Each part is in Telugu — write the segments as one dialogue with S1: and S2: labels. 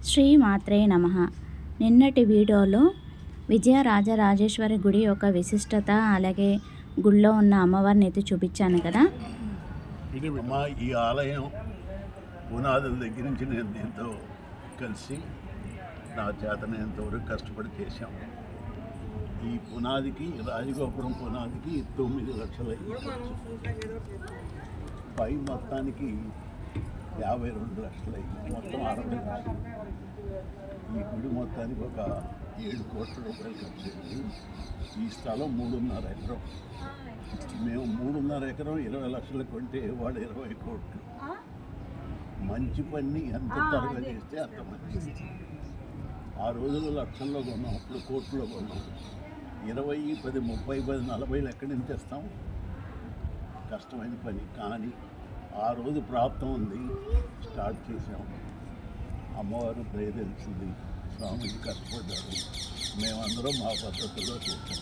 S1: శ్రీ మాత్రే నమః. నిన్నటి వీడియోలో విజయరాజరాజేశ్వరి గుడి యొక్క విశిష్టత, అలాగే గుడిలో ఉన్న అమ్మవారిని అయితే చూపించాను కదా.
S2: ఈ ఆలయం పునాదుల దగ్గర నుంచి నేను దీంతో కలిసి నా చేతనంతవరకు కష్టపడి చేశాం. ఈ పునాదికి, రాజగోపురం పునాదికి 9 లక్షల పై మొత్తానికి 52 లక్షలు అయింది. మొత్తం 60 లక్షలు. ఈ గుడి మొత్తానికి ఒక 7 కోట్ల రూపాయలు ఖర్చు అయింది. ఈ స్థలం 3.5 ఎకరం. మేము 3.5 ఎకరం 20 లక్షలు కొంటే వాడు 20 కోట్లు. మంచి పని ఎంత త్వరగా చేస్తే అంత మంచిది. ఆ రోజుల్లో లక్షల్లో కొన్నాం, అప్పుడు కోట్లలో కొన్నాం. 20, 10, 30, 10, 40 ఎక్కడి నుంచి తెస్తాం? కష్టమైన పని. కానీ ఆ రోజు ప్రాప్తం ఉంది, స్టార్ట్ చేసాం. అమ్మవారు దయ తెలిసింది, స్వామికి కష్టపడ్డారు, మేమందరం మా పద్ధతిలో చేసాం.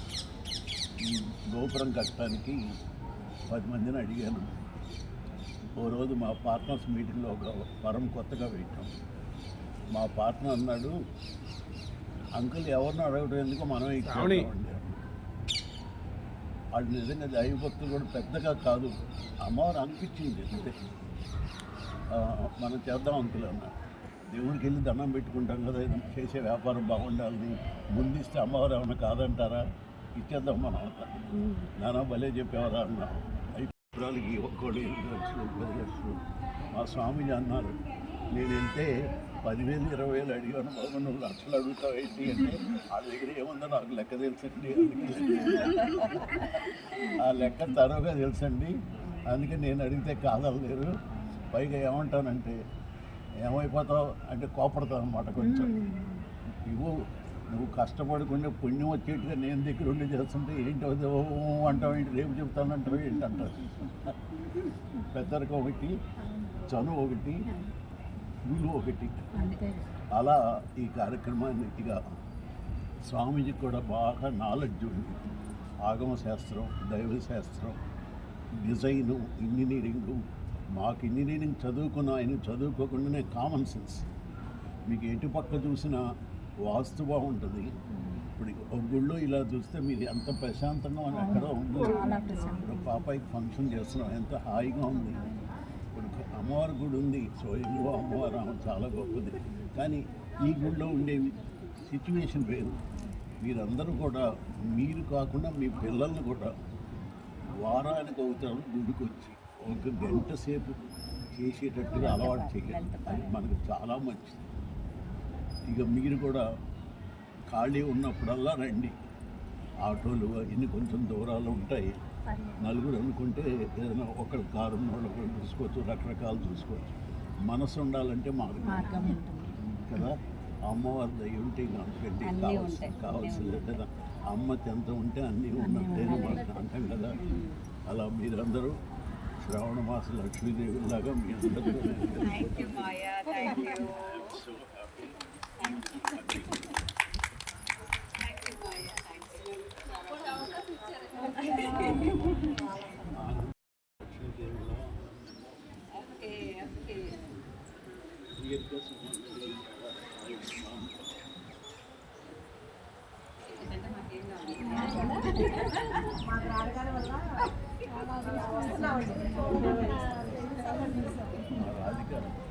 S2: ఈ గోపురం కట్టడానికి 10 మందిని అడిగాను. ఓ రోజు మా పార్ట్నర్స్ మీటింగ్లో ఒక వరం కొత్తగా పెట్టాం. మా పార్ట్నర్ అన్నాడు, అంకుల్ ఎవరిని అడగడం ఎందుకు, మనం ఇచ్చామండి. అది నిజంగా దైవభక్తులు కూడా పెద్దగా కాదు, అమ్మవారు అనిపించింది అంతే. మనం చేద్దాం అంకుల్ అన్నా. దేవుడికి వెళ్ళి దండం పెట్టుకుంటాం కదా, చేసే వ్యాపారం బాగుండాలని. ముందిస్తే అమ్మవారు ఏమన్నా కాదంటారా? ఇచ్చేద్దాం మనం అంతా. నానా భలే చెప్పేవారా అన్నా. అయిపోరాలకి ఒక్కోళ్ళు 8 లక్షలు, 10 లక్షలు. మా స్వామిజీ అన్నారు, నేను వెళ్తే 10,000, 20,000 అడిగాను, బాబు నువ్వు లక్షలు అడుగుతావు ఏంటి అంటే, వాళ్ళ దగ్గర ఏముందో నాకు లెక్క తెలుసండి. ఆ లెక్క తరువుగా తెలుసండి, అందుకే నేను అడిగితే కాదలేరు. పైగా ఏమంటానంటే, ఏమైపోతావు అంటే కోపడతావు అనమాట కొంచెం. నువ్వు కష్టపడకుండా పుణ్యం వచ్చేట్టుగా నేను దగ్గర ఉండి చేస్తుంటే ఏంటో అంటావు ఏంటి, రేపు చెప్తానంటావు ఏంటంటారు. పెద్దరికి ఒకటి, చనువు ఒకటి, విలువ ఒకటి. అలా ఈ కార్యక్రమాన్ని ఇక స్వామీజీకి కూడా బాగా నాలెడ్జ్ ఉంది. ఆగమ శాస్త్రం, దైవ శాస్త్రం, డిజైను, ఇంజనీరింగు. మాకు ఇంజనీరింగ్ చదువుకున్న ఆయన చదువుకోకుండానే కామన్ సెన్స్. మీకు ఎటు పక్క చూసినా వాస్తు బాగుంటుంది. ఇప్పుడు ఒక గుళ్ళో ఇలా చూస్తే మీరు ఎంత ప్రశాంతంగా అని ఎక్కడ ఉంది. ఇప్పుడు పాపాయికి ఫంక్షన్ చేస్తున్నాం, ఎంత హాయిగా ఉంది. ఇప్పుడు అమ్మవారి గుడి ఉంది, స్వయంగా అమ్మవారు ఆమె చాలా గొప్పది. కానీ ఈ గుడిలో ఉండే సిచ్యువేషన్ వేరు. మీరందరూ కూడా, మీరు కాకుండా మీ పిల్లల్ని కూడా వారానికి ఒకసారి గుడికి వచ్చి 1 గంట సేపు చేసేటట్టుగా అలవాటు చేయాలి. అది మనకు చాలా మంచిది. ఇక మీరు కూడా ఖాళీ ఉన్నప్పుడల్లా రండి. ఆటోలు ఇన్ని కొంచెం దూరాలు ఉంటాయి. నలుగురు అనుకుంటే ఏదైనా ఒకరి కారు ఉన్నవాళ్ళు ఒకరు చూసుకోవచ్చు, రకరకాలు చూసుకోవచ్చు. మనసు ఉండాలంటే మార్గం కదా. అమ్మవారి దయ ఉంటే అంతకంటే కావాల్సిందే కదా. అమ్మ చెంత ఉంటే అన్నీ ఉన్నట్టేనే మనకు అంటాం కదా. అలా మీరందరూ శ్రావణ మాస లక్ష్మీదేవిలాగా మీ అందరూ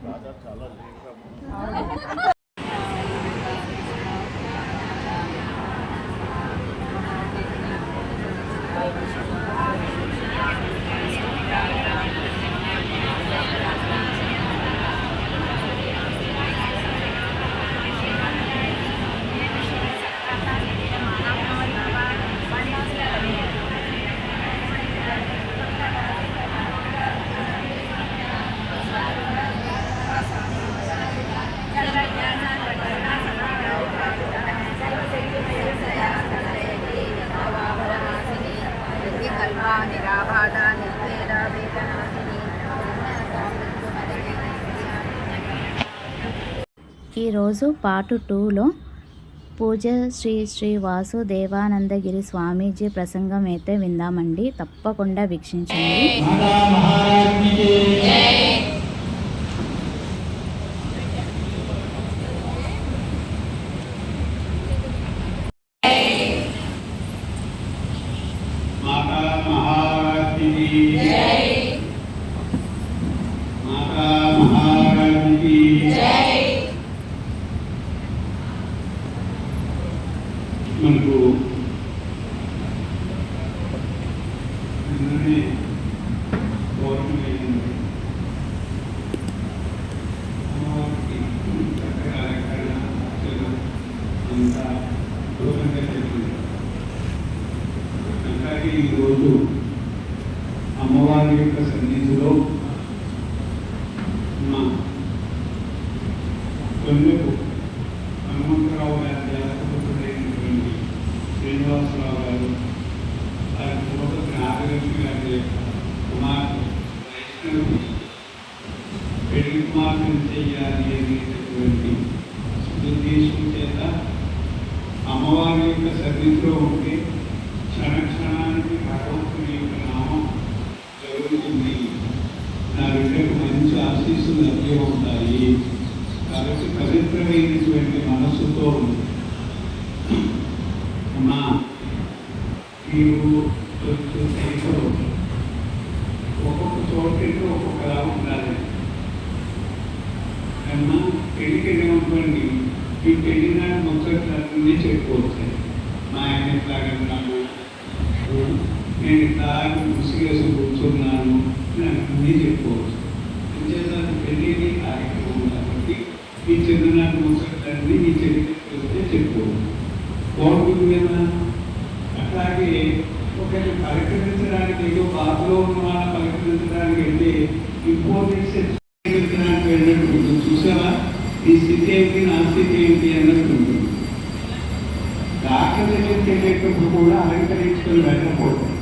S2: రాధా చాలా లేవుగా.
S1: ఈరోజు పార్ట్ 2లో పూజ శ్రీ శ్రీ వాసుదేవానందగిరి స్వామీజీ ప్రసంగం అయితే విందామండి. తప్పకుండా వీక్షించండి.
S3: కొంచెంసేపు హనుమంతరావు గారి జాతకుడైనటువంటి శ్రీనివాసరావు గారు, వారి పూర్వక నాగలక్ష్మి గారి కుమార్తె వైష్ణవి పెళ్లి కుమార్తెను చేయాలి అనేటటువంటి ఉద్దేశం చేత అమ్మవారి యొక్క సన్నిధిలో ఉంటే క్షణానికి భగవంతుని యొక్క నామం జరుగుతుంది, నా బిడ్డకు మంచి ఆశీస్సులు లభ్య ఉంటాయి. కాబట్టి పవిత్రమైనటువంటి మనస్సుతో అమ్మా మీరు ఒక్కొక్క చోటకి ఒక్కొక్కలా ఉండాలి అమ్మా. పెళ్లికి ఏమనుకోండి, ఈ పెళ్లి నాడు ముచ్చట్లన్నీ చెప్పుకోవచ్చు. మా ఆయన ఎట్లాగన్నాను, నేను ఇట్లా ముసిగేసి కూర్చున్నాను అన్నీ చెప్పుకోవచ్చు. అంచేత పెళ్ళి కార్యక్రమం కాబట్టి ఈ చిన్ననాటి ముచ్చట్లన్నీ ఈ చరిత్ర చెప్పుకోవచ్చు. బాగుంటుంది కదా. అట్లాగే ఒకటి పలకరించడానికి, ఏదో బాధలో ఉన్న వాళ్ళ పలకరించడానికి వెళ్తే ఇంపార్టెన్స్ వెళ్ళినట్టు చూసావా, ఈ స్థితి ఏమిటి నా స్థితి ఏమిటి అన్నట్టు ఉంటుంది. డాక్టర్ దగ్గరికి వెళ్ళేటప్పుడు కూడా అలంకరించుకొని వెళ్ళకపోవడం,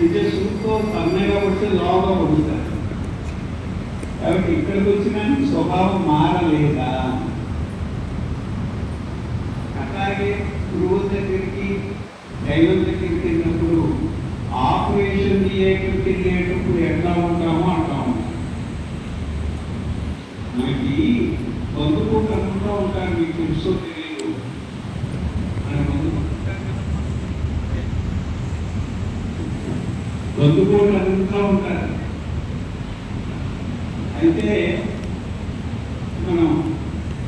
S3: ఇదే సూతో సన్నగా వస్తే లోగా పడుతుంది. కాబట్టి ఇక్కడికి వచ్చిన స్వభావం మారలేదా? అట్లాగే గురువు దగ్గరికి దైవం దగ్గరికి వెళ్ళినప్పుడు ఆపరేషన్ థియేటర్కి వెళ్ళేటప్పుడు ఎట్లా ఉంటామో అంటాము. మనకి బంధువులు అంతా ఉంటారు, మీకు తెలుసో తెలియదు. మన బంధువులు అంతా ఉంటారు. అయితే మనం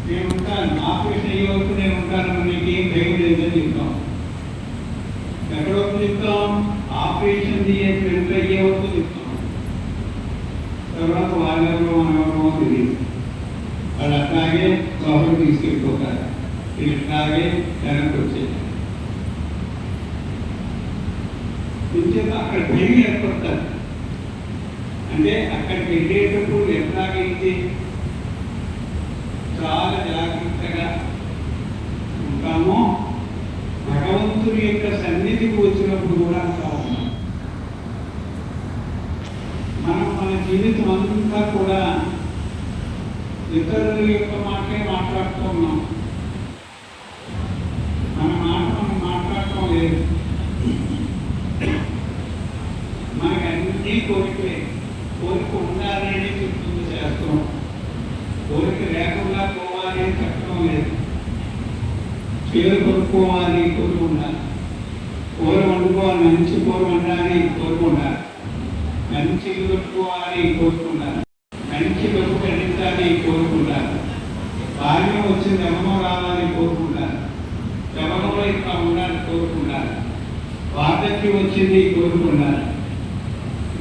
S3: నేనుంటాను, ఆపరేషన్ అయ్యే వరకు నేను ఉంటాను, నీకేం భయం లేదని చెప్తాం. ఎక్కడ వరకు చెప్తాం? ఆపరేషన్ థియేటర్ అయ్యే వరకు చెప్తాం. తర్వాత వాళ్ళెవరో మనెవరో తెలియదు. వాళ్ళు అట్లాగే లోపల తీసుకెళ్ళిపోతారు, ఇట్లాగే వెనక్కి వచ్చేది. కొంచెం అక్కడ పెరిగి ఏర్పడతారు. అంటే అక్కడికి వెళ్ళేటప్పుడు ఎట్లాగైతే చాలా జాగ్రత్తగా ఉంటామో, భగవంతుని యొక్క సన్నిధికి వచ్చినప్పుడు కూడా అంతా ఉన్నాం. మనం మన జీవితం అంతా కూడా ఇతరుల యొక్క మాటే మాట్లాడుతూ ఉన్నాం. మన మాట మనం మాట్లాడటం లేదు. మనకి అన్నీ కోరికలే. కోరిక ఉండాలని చెప్తుంది శాస్త్రం, కోరిక లేకుండా పోవాలి అని చెప్పడం లేదు. చీర కొనుక్కోవాలి, కోరిక ఉండాలి. కూర వండుకోవాలి, మంచి కూర వండాలి, కోరిక ఉండాలి. మంచి ఇల్లు కట్టుకోవాలి, కోరిక ఉండాలి. మంచి బతుకు పండించాలి, కోరుకుంటారు. భార్య వచ్చింది యమనం రావాలి, కోరుకుంటారు. యమనంలో ఇట్లా ఉండాలి, కోరుకుంటారు. వార్ధక్యం వచ్చింది, కోరుకుంటారు.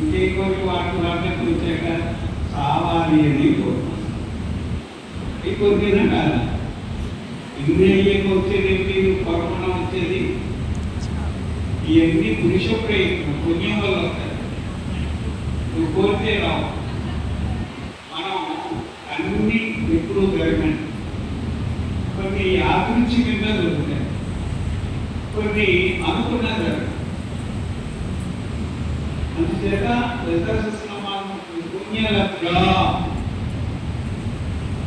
S3: ఇంకే కోరిక వార్ధక్యం వచ్చాక సావాలి అని కోరుకుంటారు. ఈ కోరికైనా కాదు, ఇన్ని అయ్యాక వచ్చేది ఏంటి? కొరకుండా వచ్చేది ఇవన్నీ పురుష ప్రయత్నం, పుణ్యం వల్ల వస్తాయి. నువ్వు కోరితే రావు. అన్ని ఎప్పుడూ జరగండి. కొన్ని యాదృచ్ఛి కింద జరుగుతాయి, కొన్ని అనుకున్నా జరగదు. అందుచేత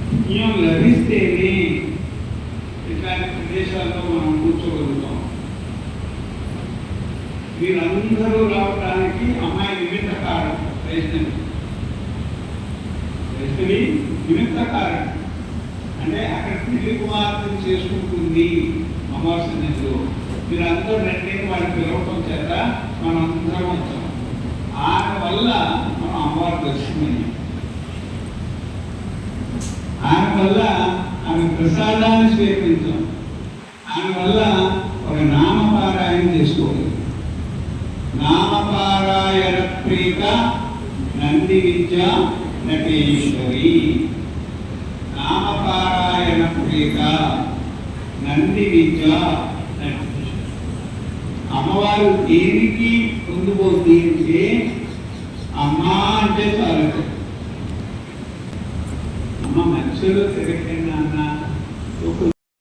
S3: పుణ్యం లభిస్తేనే ఇట్లాంటి ప్రదేశాల్లో మనం కూర్చోగలుగుతాం. వీరందరూ రావడానికి అమ్మాయి నిమిత్త కారణం, వైష్ణవి నిమిత్త కారణం. అంటే అక్కడ పెళ్లి కుమార్తెను చేసుకుంటుంది అమ్మవారి సన్నిధిలో. మీరందరూ రండి వాడిని పిలవటం చేత మనం అందరం వచ్చాం. ఆయన వల్ల మనం అమ్మవారి దర్శనం, ఆయన వల్ల ఆమె ప్రసాదాన్ని స్వీకరించాం, ఆయన వల్ల ఒక నామపారాయణ చేసుకోవాలి. నామపారాయణ ప్రీత నంది విద్య నటేశ్వరి. నామపారాయణ ప్రీత నంది విద్య నటేశ్వరి. అమ్మవారు దేనికి పొందుపోతుంది అంటే అమ్మా అంటే చాలు. అమ్మ మంచి మధ్యలో తిరగండి అన్న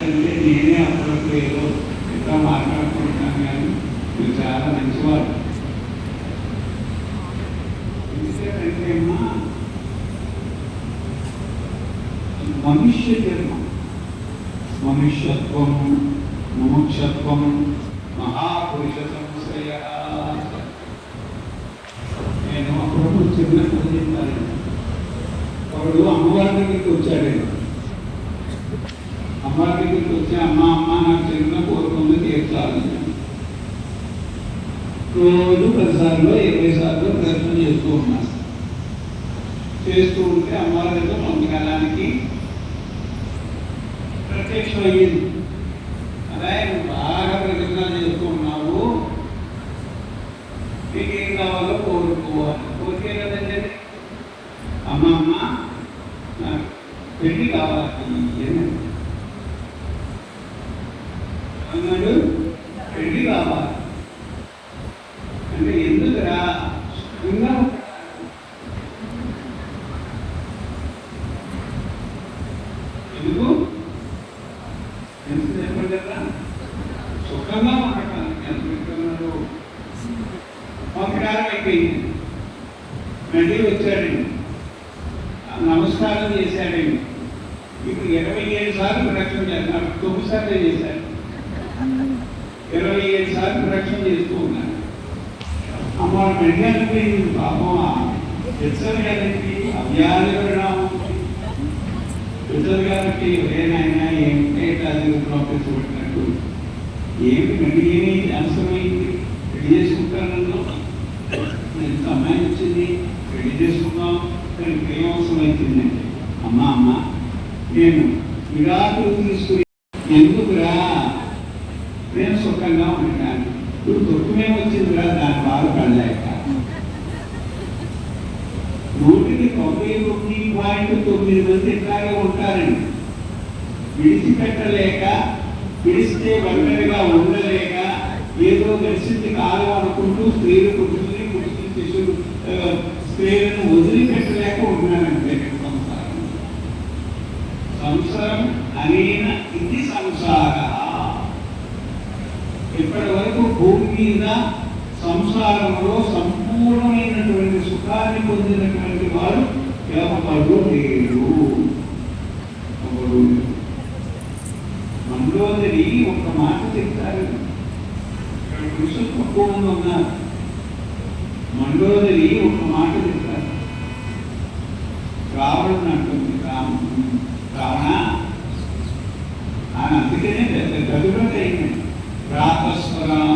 S3: అంటే నేనే అప్పుడప్పుడు ఏదో ఇంకా మాట్లాడుకుంటాను, కానీ మీరు చాలా మంచివారు. ఎందుకంటే అమ్మా మనుష్య జన్మ, మనుష్యత్వం, ముముక్షత్వం, మహాపురుష సంశయ. నేను అప్పుడప్పుడు చిన్న కథ చెప్తాను. ఒకడు అమ్మవారి దగ్గరికి వచ్చాడు. అమ్మవారి దగ్గరికి వచ్చి, అమ్మ నాకు చిన్న కోరికలు తీర్చాలి. రోజు 10 సార్లు 20 సార్లు ప్రయత్నం చేస్తూ ఉన్నాను. చేస్తూ ఉంటే అమ్మవారి దగ్గర కొంతకాలానికి ప్రత్యక్షం అయ్యింది. అదే నువ్వు బాగా ప్రయత్నాలు చేస్తూ ఉన్నావు, నీకేం కావాలో కోరుకోవాలి. కోరికే కదండి అమ్మ నాకు పెళ్లి కావాలి అన్నాడు. పెళ్లి కావాలి అంటే ఎందుకురా? ఎందుకు ఎంత చెప్పండి కదా, సుఖంగా ఉండటానికి. ఎంత పెట్టుకున్నాడు? కొంతకాలం అయిపోయింది. మళ్ళీ వచ్చాడండి, నమస్కారం చేశాడండి. ఇప్పుడు 27 సార్లు ప్రదక్షిణ చేస్తున్నాడు. 9 సార్లే చేశాడు. 27 సార్లు ప్రదక్షిణ చేస్తూ ఉన్నాడు. అమ్మ మళ్ళీ అనిపోయింది, పాపం హెచ్చరి గారికి అవ్యాధి పరిణామం. హెచ్చరి గారికి ఏనాయన ఏమిటే చూపెట్టినట్టు ఏమి మళ్ళీ ఏమి అవసరమైంది? పెళ్లి చేసుకుంటానన్నా ఎంత అమ్మాయి వచ్చింది, పెళ్లి చేసుకుందాం, దానికి ఏం అవసరం అవుతుందండి? అమ్మ నేను విరాటులు తీసుకుని ఎందుకురా? నేను సుఖంగా ఉంటాను. ఇప్పుడు దుఃఖమేం వచ్చిందిరా? దాని బాధపడలేక 199.9 మంది ఇట్లాగే ఉంటారండి. విడిచిపెట్టలేక, విడిస్తే ఒంటరిగా ఉండలేక, ఏదో దర్శించి కాలం అనుకుంటూ స్త్రీలు పురుషుల్ని, పురుషులు శిశులు స్త్రీలను వదిలిపెట్టలేక ఉంటున్నారంటే సంసారం అనేన ఇది సంసార. ఇప్పటి వరకు భూమి మీద సంసారంలో సంపూర్ణమైనటువంటి సుఖాన్ని పొందినటువంటి వాడు ఎవరు లేరు. మండోదరి ఒక మాట చెప్తారు. పురుషులు తక్కువ మంది ఉన్నారు. మండోదరి ఒక మాట చెప్తారు. రావణుడు అంటుంది, రావణ ఆయన అందుకనే పెద్ద గదురత అయింది. రాతస్వరం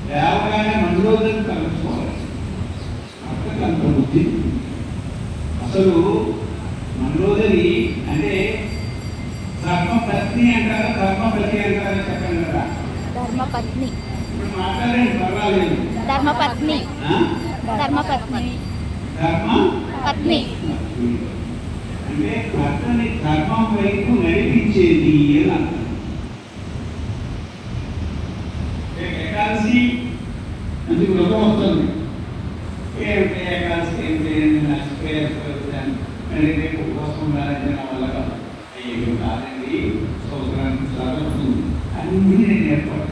S3: దేవగానే మండోదరి కలుసుకోవాలి. అక్కడికి అంత బుద్ధి. అసలు మండోదరి అంటే ధర్మపత్ని అంటారా, ధర్మపతి అంటారా? చెప్పండి కదా.
S1: ధర్మపత్ని.
S3: ఇప్పుడు మాట్లాడండి, పర్వాలేదు.
S1: ధర్మపత్ని. ధర్మపత్ని.
S3: ధర్మపత్ని అంటే భర్తని ధర్మం వైపు నడిపించేది అని అర్థం. ఏకాదశి అంటే వ్రతం వస్తుంది. ఏమిటి ఏకాదశి? ఏమిటి రేపు ఉపవాసం ఉండాలంటే నా వల్ల కాదు. అయ్యో కాదండి, సంవత్సరానికి సార్లు వస్తుంది. అన్నీ నేను ఏర్పాటు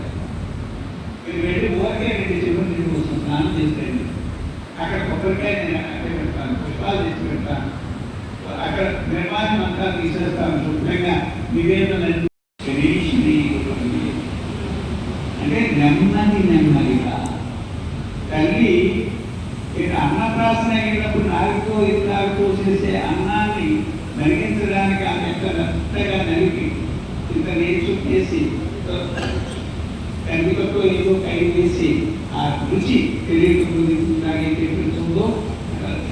S3: మీరు వెళ్ళి ఊరికే 2 చివరి నీళ్ళు కోసం స్నానం చేసేయండి. అక్కడ కొబ్బరికాయ నేను అక్కడ పెడతాను, పుష్పాలు తెచ్చి పెడతాను. అక్కడ నిర్మాణం అంతా తీసేస్తాను. శుభ్రంగా నివేదన అంటే నెమ్మదిగా తల్లి అన్నప్రాసన అయినప్పుడు నాలుగుతో ఇతరులతో చేసే అన్నాన్ని నలిగించడానికి ఆమె ఎంత మెత్తగా నలిపి ఇంత నేర్చు చేసి కందికతో ఏదో కై వేసి ఆ రుచి తెలియకుండాగే తెప్పించుందో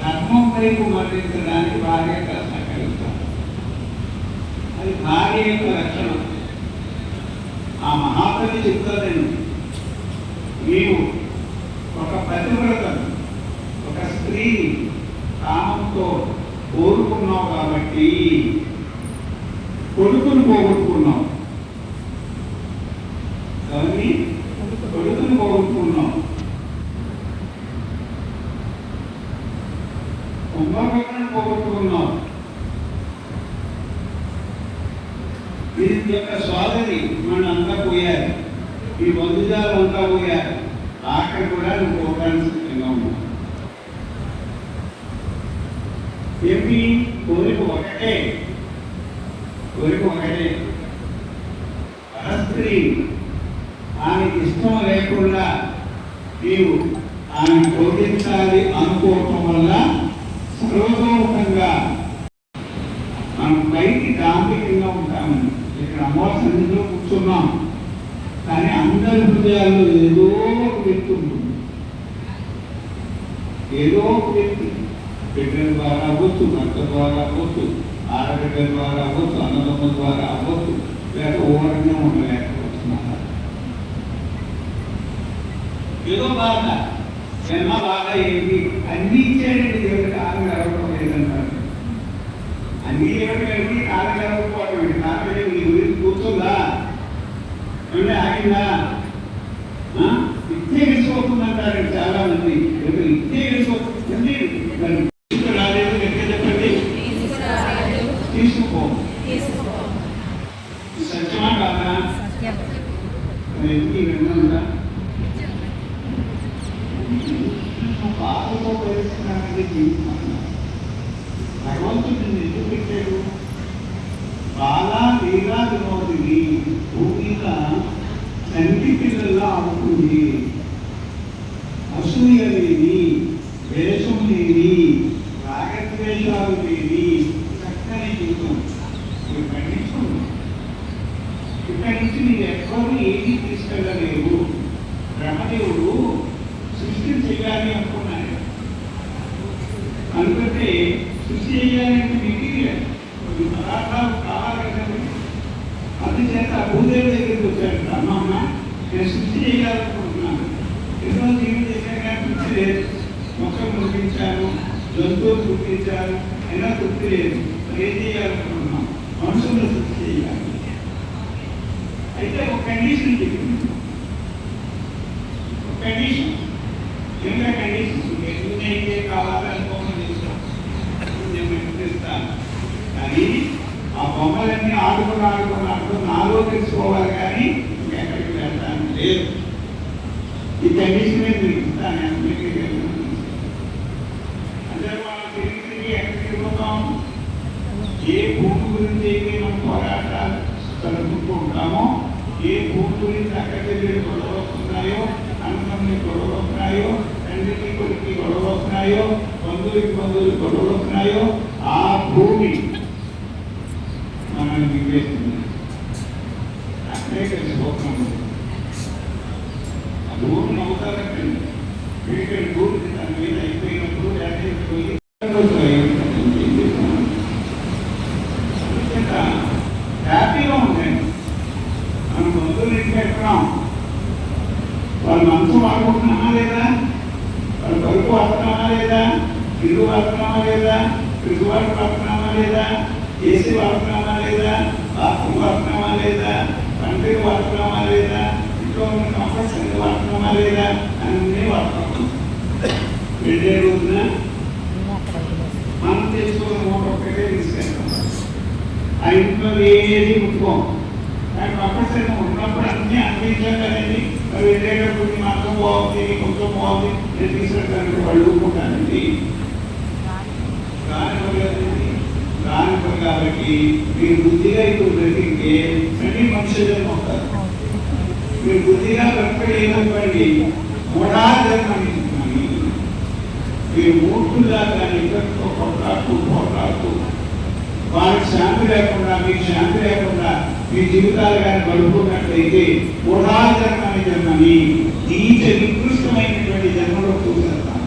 S3: ధర్మం వైపు మరణించడానికి భార్య సహకరిస్తారు. అది భార్య యొక్క లక్షణం. ఆ మహాకవి చెప్తారండి, నీవు ఒక పతివ్రతను, ఒక స్త్రీని కామంతో కోరుకున్నావు కాబట్టి కొడుకును పోగొట్టుకున్నావు. కానీ కొడుకును పోగొట్టుకున్నావు. కుంభకర్ణను పోగొట్టుకున్నావు. ఇది యొక్క సోదరి మనంతా పోయారు, ఈ బంధుజాలు అంతా పోయారు, ఆఖరి కూడా నువ్వు పోవడానికి సిద్ధంగా ఉన్నావు. ఏమి కోరిక ఒకటే, కోరిక ఒకటే. పరస్త్రీ ఆమెకి ఇష్టం లేకుండా నీవు ఆమె బోధించాలి అనుకోవటం వల్ల సర్వతోముఖంగా మనం పైకి దాంభికంగా ఉంటామని ఇక్కడ అమ్మవారి సన్నిధిలో కూర్చున్నాం. కానీ అందరి హృదయాల్లో ఏదో ఒక వ్యక్తి ఉంటుంది, ఏదో ఒక వ్యక్తి బిడ్డల ద్వారా అవ్వచ్చు, భర్త ద్వారా అవ్వచ్చు, ఆడబిడ్డల ద్వారా అవ్వచ్చు, అన్నదమ్ముల ద్వారా అవ్వచ్చు, లేక ఓరంగా ఉండలేకపోతున్నారు. ఏదో బాధ, జన్మ బాధ ఏంటి? అన్ని ఇచ్చేయండి దేవుడి కాలం గడవడం లేదంటారు. అన్ని దేవుడికి కాలం గడవకపోవడం ఏంటి? కాలం నీ గురించి కూర్చుందా, అంటే ఆగిందా? ఇచ్చే గెలిచిపోతుందంటారు చాలా మంది. ఇచ్చే గెలిచిపోతుంది రాలేదు, ఎక్కడ చెప్పండి, తీసుకో. సత్యమా కాదా? ఎందుకు విన్నా బాధతో ప్రవేశించడానికి జీవితం భగవంతుడు ఎందుకు పెట్టాడు? బాలా తీరా వినోదిని భూమిక తండ్రి పిల్లల్లా అవుతుంది. అసూయ లేని, వేషం లేని, రాగద్వేషాలు లేని చక్కని జీవితం ఖండించుకుంది. ఇక్కడి నుంచి మీరు ఎక్కడూ ఏది తీసుకెళ్ళలేవు. బ్రహ్మదేవుడు సృష్టి చేయాలి అనుకున్నాడు. అనుకుంటే సృష్టి చేయాలంటే మెటీరియల్ పదార్థాలు కావాలి కదండి. అందుచేత భూదేవి దగ్గరికి వచ్చాడు. అమ్మమ్మ నేను సృష్టి చేయాలనుకుంటున్నాను, ఎన్నో జీవులు చేశాను కానీ తృప్తి లేదు. మొక్కలు పుట్టించాను, జంతువులు పుట్టించాను, అయినా తృప్తి లేదు. ఏం చేయాలనుకుంటున్నాం? మనుషులను సృష్టి చేయాలి. అయితే ఒక కండిషన్ చెప్పింది, ఒక కండిషన్. ఏమైనా కండిషన్స్ ఎందుకైతే కావాలని బొమ్మలు చేస్తాను, నేను ఇస్తాను. కానీ ఆ బొమ్మలన్నీ ఆడుకుని నాలో తెలుసుకోవాలి, కానీ ఇంకెక్కడికి వెళ్తాను లేదు. ఈ కండిషన్ మీకు ఇస్తాను. అంటే మనం తిరిగి ఎక్కడికి పోతాం? ఏ భూమి గురించి అయితే మనం పోరాటాలు జరుపుకుంటూ ఉంటామో, ఏ భూమి గురించి అక్కడికి గొడవలు వస్తున్నాయో, అన్నదమ్ములకి గొడవలు వస్తున్నాయో, తండ్రికి కొడుకు గొడవలు వస్తున్నాయో, బంధువులకి గొడవలు వస్తున్నాయో, ఆ భూమి మనల్ని మింగేస్తుంది. అక్కడే కలిసిపోతున్నాము. ఆ భూమిని అవుతారంటే వీటిని భూమి దాని మీద అయిపోయినప్పుడు పోయి హ్యాపీగా ఉండండి. మనం బంధువులు ఇంటికి ఎక్కడాం, వాళ్ళ మనసు వాడుకుంటున్నామా లేదా, వాళ్ళ బరువు వాడుతున్నామా లేదా, ఇల్లు వాడుతున్నామా లేదా, పిలువాడు వాడుతున్నామా లేదా, ఏసీ వాడుతున్నామా లేదా, బాత్రూమ్ వాడుతున్నామా లేదా, పండుగ వాడుతున్నామా లేదా, ఇంట్లో ఉన్న కంఫర్ట్స్ అన్ని వాడుతున్నామా లేదా, అన్నీ వాడుతున్నాం. వెళ్ళే రోజున మనం తెలుసుకున్న మూట ఒక్కటే తీసుకెళ్తాం. ఆ ఇంట్లో ఏది ముట్టుకోం. కానీ కంఫర్ట్స్ అన్ని ఉన్నప్పుడు అన్నీ అందించాం కదండి. మరి వెళ్ళేటప్పుడు మాత్రం బాగుంది, కొంచెం బాగుంది, నేను తీసుకెళ్ళడానికి వాళ్ళు ఊరుకుంటానండి. దానిపై కాబట్టి మీరు బుద్ధిగా ఇప్పుడు బ్రతికే అన్ని మనుషులు ఉంటారు. మీరు బుద్ధిగా బ్రతకలేదనుకోండి, మూఢాజన్మని మీరు మూర్ఖుల్లా కానీ ఇద్దరితో పోట్లాడుతూ వారికి శాంతి లేకుండా, మీకు శాంతి లేకుండా మీ జీవితాలు కానీ గడుపుకున్నట్లయితే మూఢాజన్మని జన్మని నీచ నికృష్టమైనటువంటి జన్మలో చూసేస్తాను.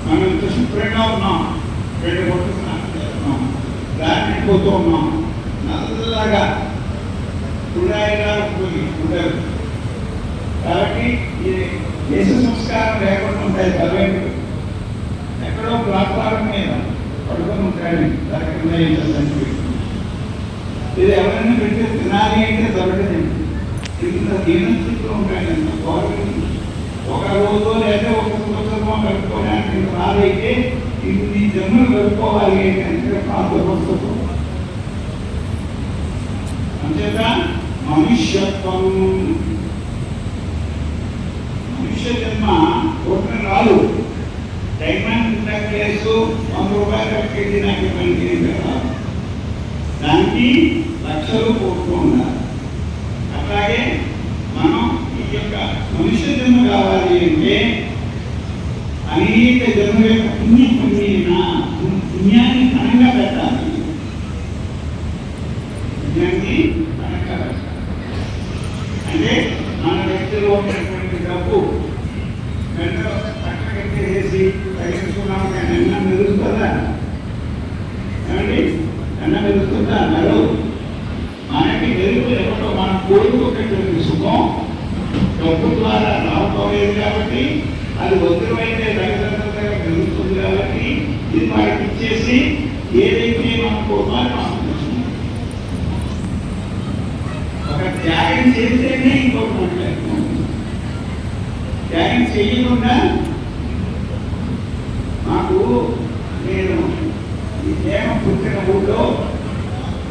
S3: మనం ఇంత శుభ్రంగా ఉన్నాం, 2 కోట్లు స్నానం చేస్తున్నాం, దాన్ని పోతూ ఉన్నాం, నల్లగా కుడాయిగా ఉండదు. కాబట్టి ఈ దేశ సంస్కారం లేకుండా ఉంటాయి. చదివేంటి ఎక్కడో ప్లాట్ఫారం మీద పడుకొని ఉంటాడు, దానికి ఇది ఎవరైనా పెట్టి తినాలి అంటే దొరకదండి. ఇంత దీనస్థితిలో ఉంటాడు. ఎంత గవర్నమెంట్ ఒక రోజు లేదా ఒక సంవత్సరమో కలుపుకోవడానికి రాదైతే ఇన్ని జన్మలు వెళ్ళిపోవాలి అంటే పాల్గొనవచ్చు. అంతేత మనుష్యత్వం, మనుష్య జన్మ ఒకటి రాదు. డైమండ్ నెక్లెస్ 100 రూపాయలు కట్టేది నాకు ఇవ్వండి కదా, దానికి లక్షలు కోట్లు ఉండాలి. అట్లాగే మనం ఈ యొక్క మనుష్య జన్మ కావాలి అంటే అనేక జన్మ యొక్క పుణ్యాన్ని కనంగా పెట్టాలి. పుణ్యాన్ని కనంగా పెట్టాలి అంటే మన వ్యక్తిలో ఉన్నటువంటి డబ్బు కట్టేసి తగ్గించుకున్నాం కానీ అన్నం మెరుగుతుందా? ఏమండి, అన్నం మెరుగుతుందా అన్నారు. మనకి మెరుగు ఎవరో మన కోరుకున్నటువంటి సుఖం డబ్బు ద్వారా రావటం లేదు కాబట్టి, అది వజ్రమైతే తగినంతగా పెరుగుతుంది కాబట్టి ఇది వాడికి ఇచ్చేసి ఏదైతే మనం కోరుకోవాలి మనం ఒక త్యాగం చేస్తేనే ఇంకొక మాట్లాడుతున్నాం. త్యాగం చేయకుండా మాకు నేను ఈ దేహం పుట్టిన ఊళ్ళో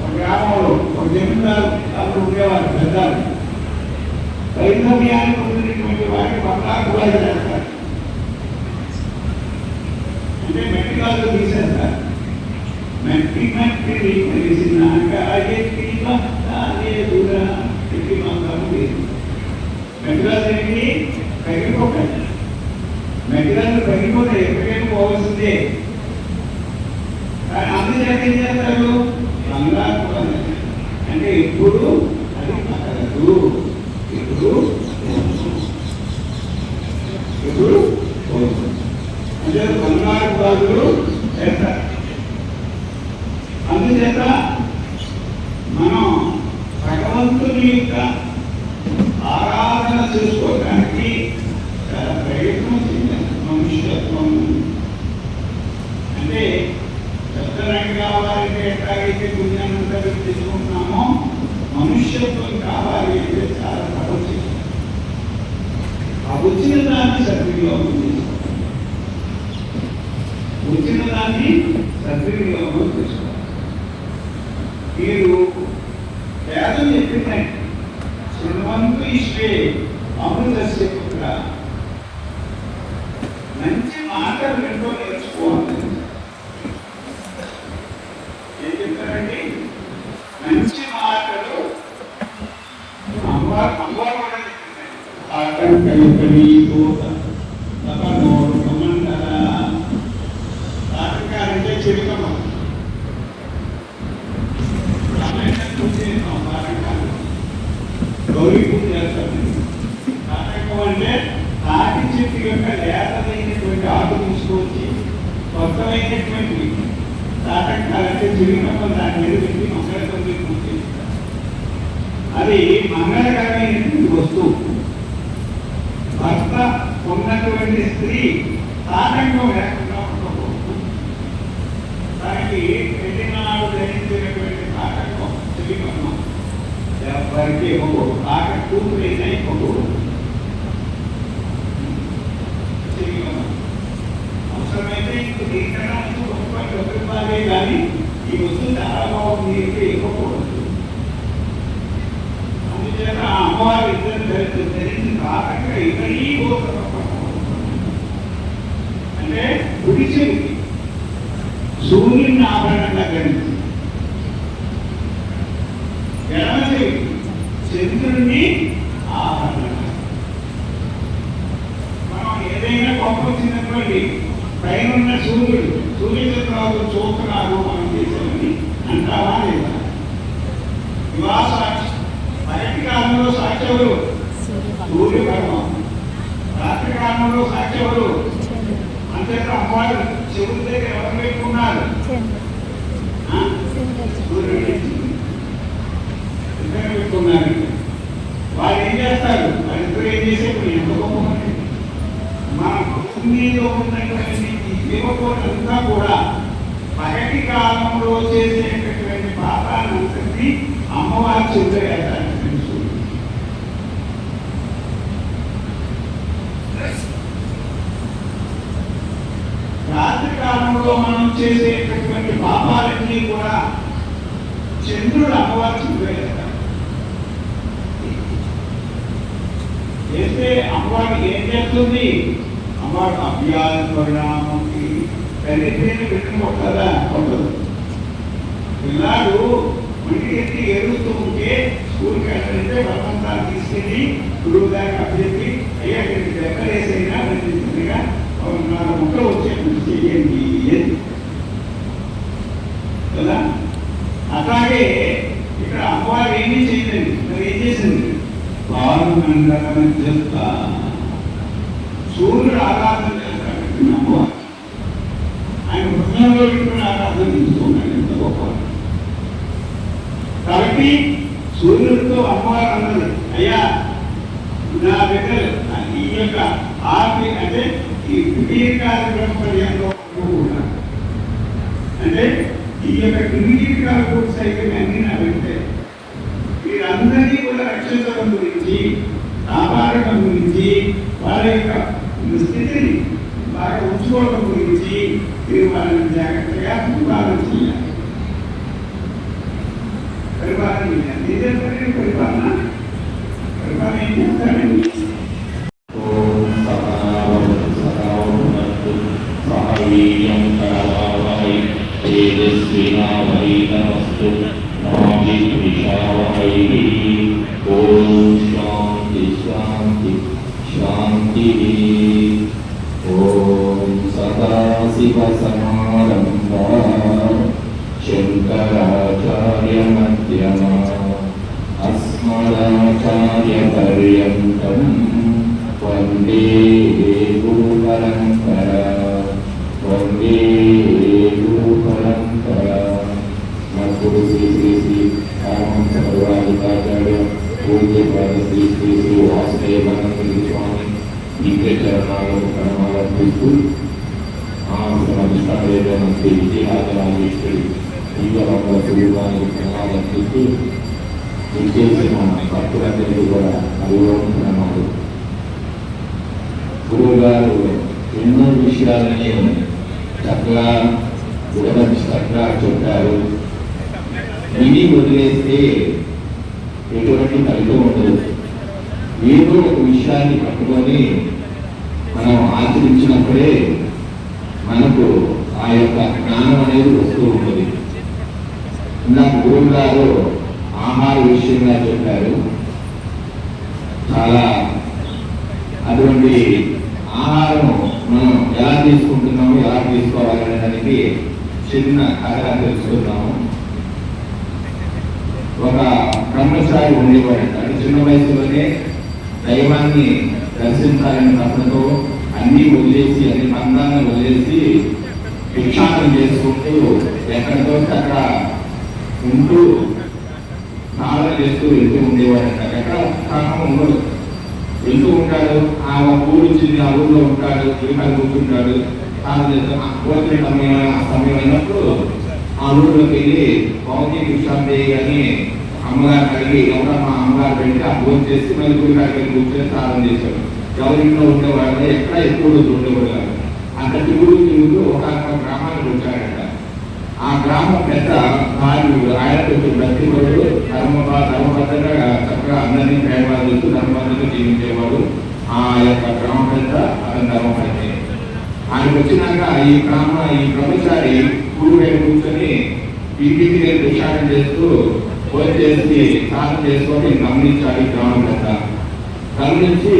S3: ఒక గ్రామంలో ఒక జమీందారు అప్పుడు ఉండేవారు పెద్దారు. వైద్యాన్ని పొందినటువంటి వారికి బంగారు బాధ్యత చేస్తారు. అంటే మెట్టికాలు తీసేస్తారు. మట్టి తీసినాక మెట్టికాలు తగ్గిపోకండి. మెట్టికాలు తగ్గిపోతే ఎక్కడికైనా పోవాల్సిందే. కానీ అందుచేత ఏం చేస్తారు? బంగారు అంటే ఇప్పుడు అది పక్కదు. ఇప్పుడు అంటే బంగారు బాధలు చేస్తారు. అందుచేత మనం భగవంతుని యొక్క ఆరాధన చేసుకోవడానికి ప్రయత్నం చేయాలి. మనుష్యత్వం అంటే పెద్దలకు కావాలంటే ఎట్లాగైతే పుణ్యాన్నంతా తీసుకుంటున్నామో మనుష్యత్వం కావాలి అంటే చాలా తపస్సు. ఆ వచ్చిన దాన్ని సద్వినియోగం చేసుకోవాలి. వచ్చిన దాన్ని సద్వినియోగం చేసుకోవాలి. మీరు వేదం చెప్పిందంటే శృణ్వంతు ఇష్టే అమృతస్య పుత్ర, మంచి మాటలు రెండో నేర్చుకోవాలి. ఏం చెప్తారండి? మంచి మాటలు అమ్మవారు కూడా అంటే చెవికమ్మ గౌరీ పూజ చేస్తారు. కాటకం అంటే తాటి చెట్టు యొక్క లేతమైనటువంటి ఆకు తీసుకొచ్చి కొత్తమైనటువంటి తాటకాలంటే చిరుకమ్మ దాని మీద పెట్టి మంగళతోటి పూజ చేస్తారు. అది మంగళకరమైనటువంటి వస్తువు. భర్త ఉన్నటువంటి స్త్రీ తాటంకం లేకుండా ఉండకూడదు. దానికి పెళ్లినాడు ధరించినటువంటి తాటంకం చిరుకమ్మ ఎవరికి ఇవ్వకూడదు. తాట కూతురైనా ఇవ్వకూడదు. అవసరమైతే ఇంక దీనికన్నా రూపాయలే కానీ ఈ వస్తువు చాలా బాగుంది అంటే ఇవ్వకూడదు. అందుచేత అమ్మవారి ఇద్దరు ధరించి తాటంగా ఇవన్నీ అంటే గుడి చెవికి సూర్యుని ఆభరణంగా గణించింది. ఎడమ చెవి చంద్రుడిని ఆభరణంగా. మనం ఏదైనా గొప్ప వచ్చినటువంటి పైన ఉన్న సూర్యచంద్రాలు చూస్తున్నారు మనం చేసామని అంటావా లేదా? ఇవా సాక్షి. పగటి కాలంలో సాక్షి ఎవరు? సూర్య భగవాన్. రాత్రి కాలంలో సాక్షి ఎవరు? అంతేత అమ్మవారు చెవుల దగ్గర ఎవరు పెట్టుకున్నారు? ఇద్దరు పెట్టుకున్నారు. వాళ్ళు ఏం చేస్తారు? వాళ్ళిద్దరు ఏం చేసేప్పుడు ఎంత గొప్ప మన భూమిలో ఉన్నటువంటి జీవకోటంతా కూడా పగటి కాలంలో చేసేటటువంటి పాపాలంతటి అమ్మవారి చెందగలుగుతారు. రాత్రి కాలంలో చేసేటటువంటి పాపాలన్నీ కూడా చంద్రుడు అమ్మవారు చూపేట చేస్తే అమ్మవారు ఏం చేస్తుంది? అమ్మవారు అభ్యాస పరిణామంకి తల్లిదండ్రులు పెట్టిన కదా ఉండదు. పిల్లాడు ఇంటికి ఎదుగుతూ ఉంటే స్కూల్కి వెళ్ళాలంటే భగవంతాన్ని తీసుకెళ్ళి గురువు గారికి అభ్యర్థి అయ్యా ఎక్కడేసైనా నాలుగు ముక్కలు వచ్చేటువంటి చెయ్యండి కదా. అట్లాగే ఇక్కడ అమ్మవారు ఏమీ చేయలేదు. మరి ఏం చేసింది? పాల్గొనడం చెప్తా సూర్యుడు ఆరాధన చేస్తాడు అమ్మవారు. ఆయన హృదయంలో పెట్టుకుని ఆరాధన చేస్తున్నాడు. ఎంత గొప్ప. కాబట్టి సూర్యుడితో అమ్మవారు అన్నది, అయ్యా నా దగ్గర ఈ యొక్క ఆర్తి అంటే ఈ క్రిమికాల బ్రహ్మర్యంలో అంటే ఈ యొక్క క్రిమికాల కోర్స్ అయితే అన్ని నా వెంటే వీరందరినీ కూడా రక్షించడం గురించి, కాపాడటం గురించి, వారి యొక్క స్థితిని బాగా ఉంచుకోవడం గురించి మీరు వాళ్ళని జాగ్రత్తగా పరిపాలన చేయాలి. పరిపాలన చేయాలి. ఇదే పరిపాలన ఏం చేస్తారండి?
S4: तेजस्विनावैतमस्तु नाभिद्विषावहै। ॐ शान्ति शान्ति शान्तिः। ॐ सदाशिवसमारम्भा शङ्कराचार्यमध्यमा अस्मदाचार्यपर्यन्तं वन्दे गुरुपरम्परा वन्दे गुरुपरम्परा। मद्गुरु श्री श्री श्री रामहंस भगवादिकाचार्य पूज्य श्री श्री श्री वासुदेवानंद स्वामी दिव्य चरणाలను ప్రణామాలర్పిస్తూ ఆశ్రమధిష్టాన శ్రీ విజయరాజరాజేశ్వరి దివ్యమంగళ స్వరూపానికి ప్రణామాలర్పిస్తూ విచ్చేసిన భక్తులందరికీ కూడా అభివందనాలు. గురువు గారు ఎన్నో విషయాలని చక్కగా చక్కగా చెప్పారు. విని వదిలేస్తే ఎటువంటి ఫలితం ఉండదు. ఏదో ఒక విషయాన్ని పట్టుకొని మనం ఆచరించినప్పుడే మనకు ఆ యొక్క జ్ఞానం అనేది వస్తూ ఉంటుంది. ఇందాక గురువు గారు ఆహార విషయంగా చెప్పారు. చాలా అటువంటి ఆహారం మనం ఎలా తీసుకుంటున్నాము, ఎలా తీసుకోవాలనే దానికి చిన్న కథగా తెలుసుకున్నాము. ఒక బ్రహ్మచారి ఉండేవాడు. అంటే చిన్న వయసులోనే దైవాన్ని దర్శించాలని తపనతో అన్ని వదిలేసి, అన్ని బంధాలను వదిలేసి భిక్షాటన చేసుకుంటూ ఎక్కడితో అక్కడ ఉంటూ స్నానం చేస్తూ వెళ్తూ ఉండేవాడంట. ఎక్కడ స్థానం ఉండదు, వెళ్తూ ఉంటాడు. ఆ ఊరు వచ్చింది, ఆ ఊళ్ళో ఉంటాడు, శ్రీకాలు కూర్చుంటాడు, స్నానం చేస్తాడు. కోరిన సమయం అయినప్పుడు ఆ ఊళ్ళోకి వెళ్ళి భౌతిక విషయాలు చేయగానే అమ్మగారు అడిగి ఎవరో మా అమ్మగారు పెట్టి ఆ భోజనం చేసి మళ్ళీ గుడికాడికి కూర్చొని స్నానం చేశాడు. ఎవరింట్లో ఉండేవాళ్ళు ఎక్కడ ఎక్కువ రోజు ఉండేవాళ్ళు. అక్కడ తిరుగుతూ ఒక గ్రామానికి వచ్చాడట. ఆ గ్రామం పెద్ద ఆయన కొంచెం భక్తిపరుడు, ధర్మబద్ధంగా చక్కగా అందరినీ ప్రేమాలు చేస్తూ ధర్మబద్ధంగా జీవించేవాడు. ఆ యొక్క గ్రామం పెద్ద అతని ధర్మపతి. ఆయనకు వచ్చినాక ఈ బ్రహ్మచారి గురువు మీద కూర్చొని ఇంటికి విచారణ చేస్తూ ఫోన్ చేసి స్నానం చేసుకొని గమనించాడు. గ్రామం పెద్ద గమనించి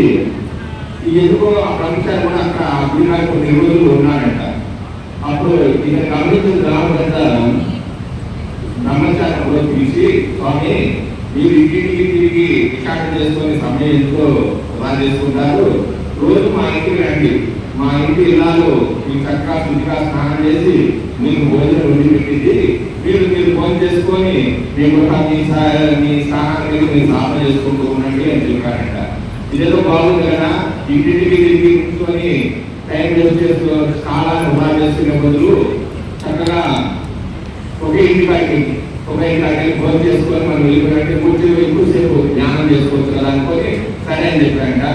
S4: ఎందుకో ఆ బ్రహ్మచారి కూడా అక్కడ ఆ గుడిగా కొన్ని రోజులు ఉన్నాడంట. అప్పుడు ఇక గమనించిన గ్రామం పెద్ద బ్రహ్మచారి కూడా తీసి, స్వామి మీరు ఇంటికి తిరిగి విచారణ చేసుకొని సమయం ఎందుకో అలా చేసుకుంటారు, రోజు మా ఇంటికి రండి, మా ఇంటి ఇళ్ళలో మీకు చక్కగా శుద్ధిగా స్నానం చేసి మీకు భోజనం వండి పెట్టింది, మీరు భోజనం చేసుకొని మీకు మీ స్నానానికి మీరు స్నానం చేసుకుంటూ ఉండండి అని చెప్పారంట. ఇదేదో బాగుంది కదా, ఇంటికి తిరిగి కూర్చొని టైం వేస్ట్ చేస్తూ కాలాన్ని వృధా చేసుకునే బదులు చక్కగా ఒక ఇంటికి భోజనం చేసుకొని మనం వెళ్ళిపోయినట్టే కూర్చొని ఎక్కువసేపు జ్ఞానం చేసుకోవచ్చు కదా అనుకొని సరే అని చెప్పారంట.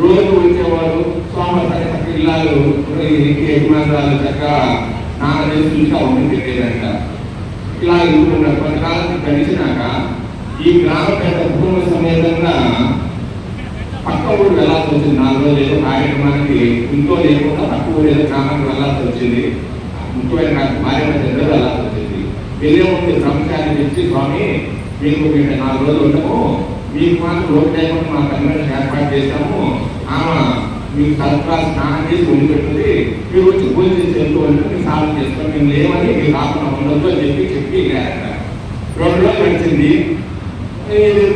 S4: రోజు వచ్చేవాడు స్వామి చక్క ఇల్లాలు యజమానురాలు చక్కగా స్నానం చేసి చూసి అవన్నీ లేదంట. ఇలా ఇప్పుడు కొంతకాలం గడిచినాక ఈ గ్రామ పెద్ద కుటుంబ సమేతంగా పక్క ఊరు వెళ్ళాల్సి వచ్చింది. 4 రోజులు ఏదో కార్యక్రమానికి ఇంట్లో లేకుండా పక్క ఊరు ఏదో గ్రామానికి వెళ్ళాల్సి వచ్చింది. ముఖ్యమైన భార్య దగ్గర వెళ్ళాల్సి వచ్చింది. వెళ్ళే ముందు బ్రహ్మచారి తెచ్చి, స్వామి మీకు 4 రోజులు ఉండము, మీకు మాత్రం రోజు లేకుండా మా కన్వెన్షన్ ఏర్పాటు చేస్తాము, ఆమె మీకు సరఫరా స్నానం చేసి వండి పెట్టుకుంది, మీరు వచ్చి పూజ చేసి వెళ్తూ అంటే మేము సాధన చేస్తాం, మేము లేవని మీరు రాకుండా ఉండొద్దు అని చెప్పి 2 రోజులు వచ్చింది.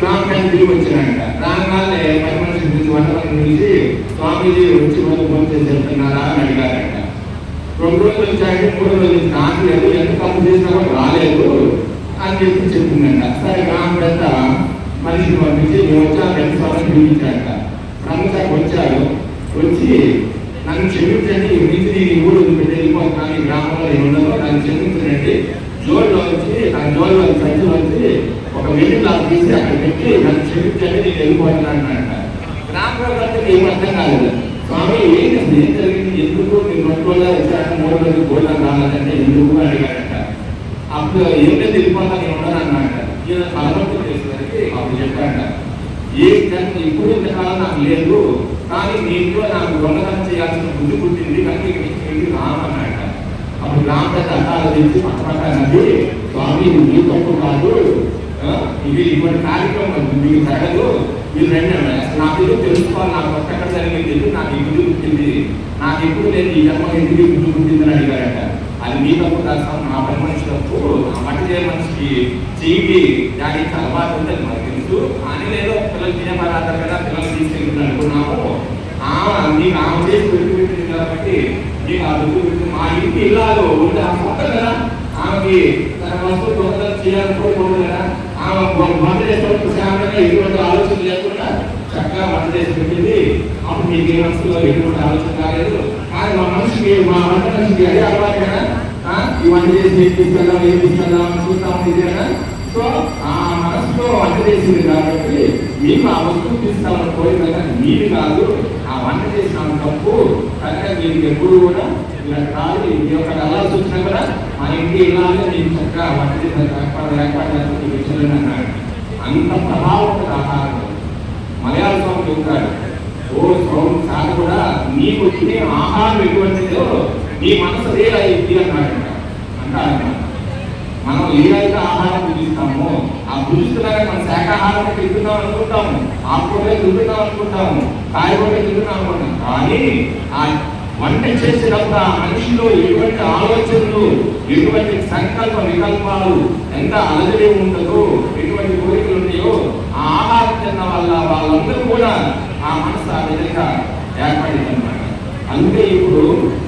S4: రామకాయని తిరిగి వచ్చినాడంట. రాగానే పని మనిషి పిలిచి వంటలను పిలిచి, స్వామీజీ వచ్చి రోజు ఫోన్ చేసి వెళ్తున్నారా అని అడిగారంట. 2 రోజులు వచ్చాయంటే 3 రోజులు రాలేదు, ఎంత తప్పు చేసినా కూడా రాలేదు అని చెప్పిందంట. సరే రాముడంతా మనిషిని పంపించి మేము వచ్చా 2 సంవత్సరాలు పిలిపించాడంట. బ్రహ్మచారి వచ్చాడు, వచ్చి నన్ను క్షమించండి, ఈ ఊరు పెట్టి వెళ్ళిపోతున్నాను, ఈ గ్రామంలో నేను ఉండదు, నన్ను క్షమించండి. జోల్లో వచ్చి నా జోల్లో సంచిలో వచ్చి ఒక వెళ్లి తీసి అక్కడ పెట్టి నన్ను క్షమించండి, నేను వెళ్ళిపోతున్నాను అంట. గ్రామంలో కంటే ఏం అర్థం కాలేదు. స్వామి ఏంటి అసలు ఏం జరిగింది, ఎందుకు మీరు 2 రోజులు వచ్చాక 3 రోజులు భోజనం రాలేదంటే ఎందుకు అడిగాడంట. అప్పుడు ఏం లేదు వెళ్ళిపోతా నేను ఉండను అన్నాడంట. ఈయన బలవంతం చేసేసరికి అప్పుడు చెప్పాడంట, ఏ ఇప్పుడు ఇంతకాలం నాకు లేదు, కానీ మీ ఇంట్లో నాకు దొంగతనం చేయాల్సిన బుద్ధి పుట్టింది, కానీ ఇంటికి రామన్నాడ. అప్పుడు రామపెద్ద అర్థాలు తెచ్చి పక్కపక్క నది, స్వామి మీ తప్పు కాదు, ఇది ఇటువంటి కార్యక్రమం మీకు జరగదు, మీరు రండి అన్నాడు. అసలు నాకు ఏదో తెలుసుకోవాలి, నాకు ఎక్కడ జరిగింది, నాకు ఈ బుద్ధి పుట్టింది, నాకు ఎప్పుడు లేదు ఈ జన్మ ఎందుకు బుద్ధి పుట్టిందని అడిగారట. అది మీ తప్పు కాదు, నా పని మనిషి తప్పు, ఆ మట్టి చేయ మనిషికి చెయ్యి దానికి అలవాటు ఉంటుంది మనకు తెలుసు అని, లేదో పిల్లలు తినే పదార్థాలు కదా పిల్లలు తీసుకెళ్తుంది అనుకున్నాము, నీకు ఆమె చేసి పెట్టింది కాబట్టి నీకు ఆ బుద్ధి పెట్టింది. మా ఇంటి ఇల్లాలో ఉండే ఆ మొత్తం కదా ఆమెకి తన వస్తువు దొంగతనం చేయాలనుకోకూడదు కదా, ఆమె వంట చేసేటప్పుడు శాంతంగా ఎటువంటి ఆలోచన లేకుండా చక్కగా వంట చేసి పెట్టింది. అప్పుడు మీకు ఏ మనసులో ఎటువంటి ఆలోచన కాలేదు, కానీ మా మనిషికి మా వంట మనిషికి అదే అలవాటు కదా, ఈ వంట చేసి ఏం తీసుకెళ్దాం ఏం తీసుకెళ్దాం చూస్తాం ఇది కదా. సో ఆ మనసులో వంట చేసింది కాబట్టి మీకు ఆ వస్తువు తీసుకోవాలని కోరిక మీది కాదు, ఆ వంట చేసిన తప్పు కనుక మీరు ఎప్పుడు కూడా ఇలా కాదు, ఇది ఒక వెళ్ళాల్సి వచ్చినా కూడా మా ఇంటి ఇలాగే నేను చక్కగా వంట చేసిన ఏర్పాటు చేస్తాను అన్నాడు. అంత ప్రభావం ఆహారం. మలయాళ స్వామి చెబుతాడు, ఓ స్వామి సార్ కూడా నీకు తినే ఆహారం ఎటువంటిదో నీ మనసు అదే అయింది అన్నాడంట. అంటాడు మనం ఏదైతే ఆహారం భుజిస్తామో ఆ భుజిస్తున్నాక మనం శాఖాహారం తింటున్నాం అనుకుంటాము, ఆకుకూరలే తింటున్నాం అనుకుంటాము, కాయగూరలే తింటున్నాం అనుకుంటాం, కానీ ఆ వంట చేసేటప్పుడు ఆ మనిషిలో ఎటువంటి ఆలోచనలు, ఎటువంటి సంకల్ప వికల్పాలు, ఎంత అలజడి ఉంటుందో, ఎటువంటి కోరికలు ఉన్నాయో ఆ ఆహారం తిన్న వల్ల వాళ్ళందరూ కూడా ఆ మనసు ఆ విధంగా ఏర్పడింది అన్నమాట. అందుకే ఇప్పుడు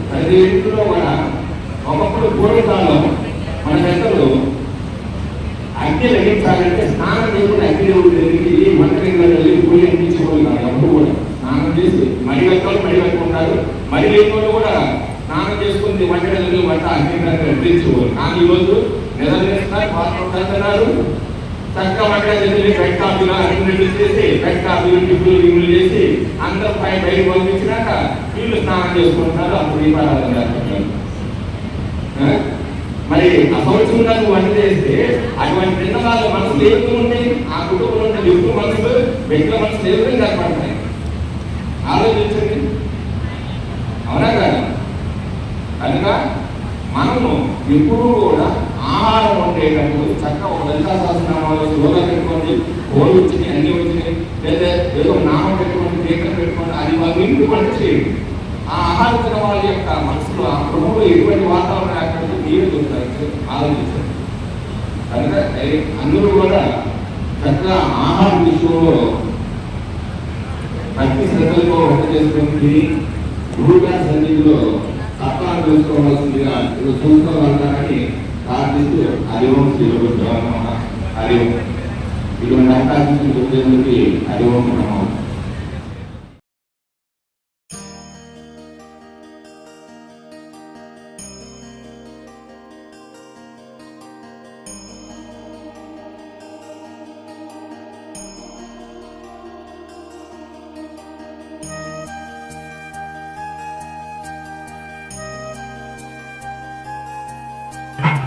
S4: ప్రతి ఇంట్లో కూడా ఒకప్పుడు పూర్వకాలం మన పెద్దలు అగ్ని లభించాలంటే స్నానం చేయకుండా అగ్ని దేవుడు దగ్గరికి వంటగదిలో వెళ్ళి పూజ అనిపించేవాళ్ళు కాదు. అప్పుడు కూడా స్నానం చేసి మడి వెళ్తారు, మడి వెళ్తుంటారు, మడి లేని వాళ్ళు కూడా స్నానం చేసుకుని వంటగదిలో వంట అగ్ని అనిపించేవాళ్ళు. కానీ ఈరోజు నిద్రలేస్తున్నారు, పాత్ర వెళ్తున్నారు, చక్కగా వంటగదిలో బెడ్ కాఫీలో అగ్ని చేసి బెడ్ కాఫీలు టిఫిన్లు గిన్నెలు చేసి అందరూ బయటకు పంపించినాక వీళ్ళు స్నానం చేసుకుంటున్నారు, అప్పుడు దీపారాధన చేస్తున్నారు. మరి ఆ సంవత్సరంగా వంట చేస్తే అటువంటి నిన్న వాళ్ళ మనసులు ఏమి ఉంటాయి, ఆ కుటుంబంలో ఉండే వ్యక్తుల మనసులు, వ్యక్తుల మనసులు ఏ విధంగా ఏర్పడతాయి ఆలోచించండి. అవునా కాదు? కనుక మనము ఎప్పుడూ కూడా ఆహారం వండేటప్పుడు చక్కగా ఒక లలితా సహస్రనామాలు యోగా పెట్టుకోండి, ఓళ్ళు వచ్చినాయి అన్ని వచ్చినాయి, లేదా ఏదో నామం పెట్టుకోండి, దీపం పెట్టుకోండి, అది వాళ్ళు ఇంటి వంట చేయండి. ఆ ఆహారం తిన వాళ్ళ యొక్క మనసులో ఆ కుటుంబంలో ఎటువంటి వాతావరణం ఏర్పడితే మీరే చూస్తారు, ఆలోచించారు. కనుక అందరూ కూడా చక్కగా ఆహార విషయంలో భక్తి శ్రద్ధలతో వంట చేసుకుని గురువుగారి సన్నిధిలో తత్వాన్ని తెలుసుకోవాల్సిందిగా చూసుకోగలుగుతారని ప్రార్థిస్తూ హరిఓం శ్రీగురు హరిఓం. ఇటువంటి అవకాశం చూసేందుకు హరిఓం నమః.
S3: ఆ